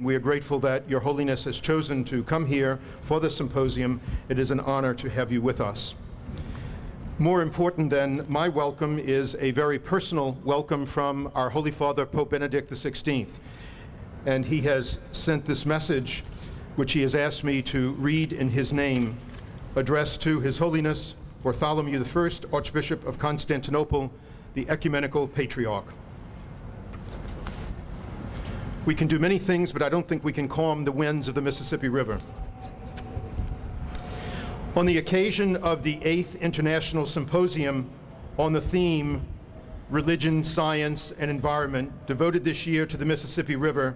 We are grateful that Your Holiness has chosen to come here for the symposium. It is an honor to have you with us. More important than my welcome is a very personal welcome from our Holy Father, Pope Benedict XVI. And he has sent this message, which he has asked me to read in his name, addressed to His Holiness Bartholomew I, Archbishop of Constantinople, the Ecumenical Patriarch. We can do many things, but I don't think we can calm the winds of the Mississippi River. On the occasion of the 8th International Symposium on the theme Religion, Science, and Environment, devoted this year to the Mississippi River,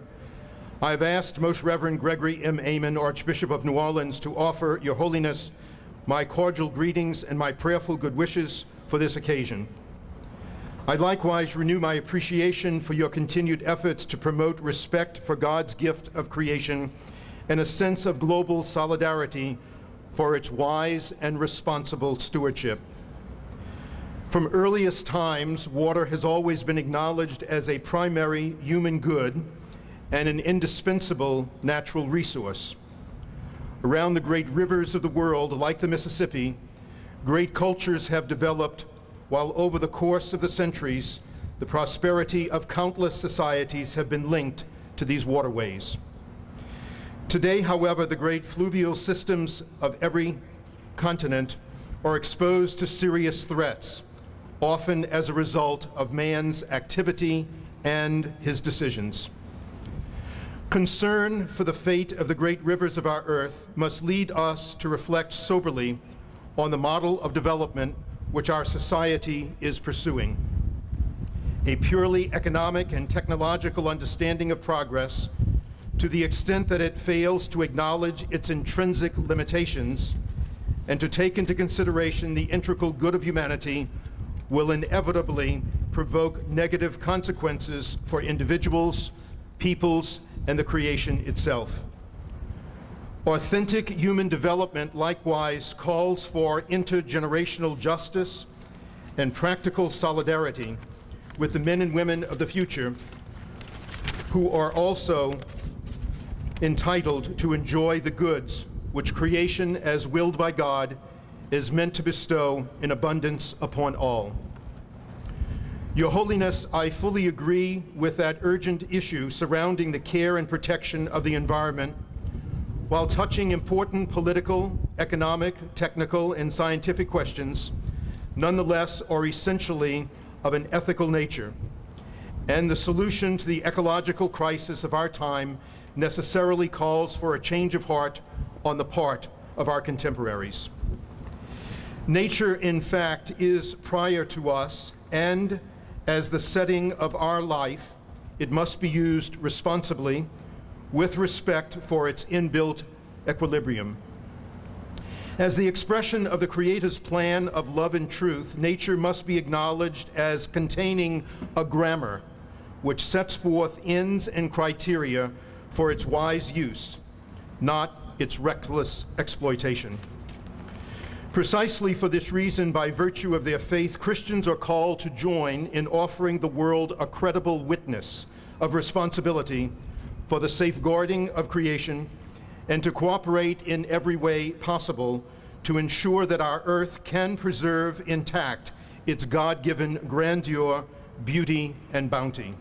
I have asked Most Reverend Gregory M. Aymond, Archbishop of New Orleans, to offer Your Holiness my cordial greetings and my prayerful good wishes for this occasion. I likewise renew my appreciation for your continued efforts to promote respect for God's gift of creation and a sense of global solidarity for its wise and responsible stewardship. From earliest times, water has always been acknowledged as a primary human good and an indispensable natural resource. Around the great rivers of the world, like the Mississippi, great cultures have developed, while over the course of the centuries, the prosperity of countless societies have been linked to these waterways. Today, however, the great fluvial systems of every continent are exposed to serious threats, often as a result of man's activity and his decisions. Concern for the fate of the great rivers of our earth must lead us to reflect soberly on the model of development which our society is pursuing. A purely economic and technological understanding of progress, to the extent that it fails to acknowledge its intrinsic limitations and to take into consideration the integral good of humanity, will inevitably provoke negative consequences for individuals, peoples, and the creation itself. Authentic human development likewise calls for intergenerational justice and practical solidarity with the men and women of the future who are also entitled to enjoy the goods which creation, as willed by God, is meant to bestow in abundance upon all. Your Holiness, I fully agree with that urgent issue surrounding the care and protection of the environment, while touching important political, economic, technical, and scientific questions, nonetheless are essentially of an ethical nature, and the solution to the ecological crisis of our time necessarily calls for a change of heart on the part of our contemporaries. Nature, in fact, is prior to us, and as the setting of our life, it must be used responsibly, with respect for its inbuilt equilibrium. As the expression of the Creator's plan of love and truth, nature must be acknowledged as containing a grammar which sets forth ends and criteria for its wise use, not its reckless exploitation. Precisely for this reason, by virtue of their faith, Christians are called to join in offering the world a credible witness of responsibility for the safeguarding of creation, and to cooperate in every way possible to ensure that our earth can preserve intact its God-given grandeur, beauty, and bounty.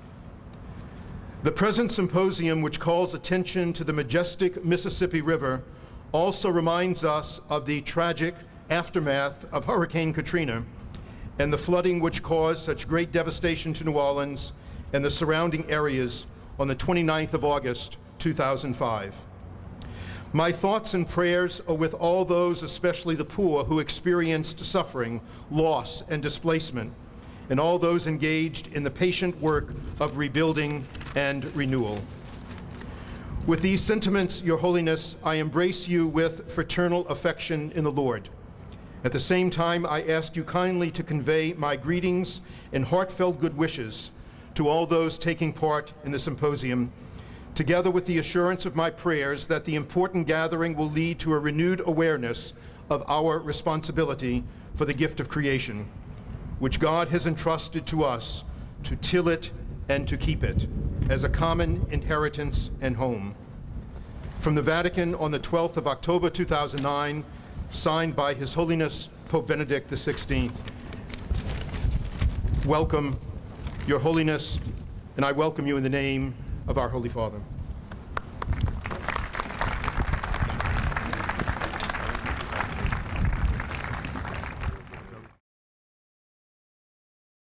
The present symposium, which calls attention to the majestic Mississippi River, also reminds us of the tragic aftermath of Hurricane Katrina and the flooding which caused such great devastation to New Orleans and the surrounding areas on the 29th of August, 2005. My thoughts and prayers are with all those, especially the poor, who experienced suffering, loss, and displacement, and all those engaged in the patient work of rebuilding and renewal. With these sentiments, Your Holiness, I embrace you with fraternal affection in the Lord. At the same time, I ask you kindly to convey my greetings and heartfelt good wishes to all those taking part in the symposium, together with the assurance of my prayers that the important gathering will lead to a renewed awareness of our responsibility for the gift of creation, which God has entrusted to us to till it and to keep it. as a common inheritance and home. From the Vatican on the 12th of October 2009, signed by His Holiness Pope Benedict XVI. Welcome, Your Holiness, and I welcome you in the name of our Holy Father.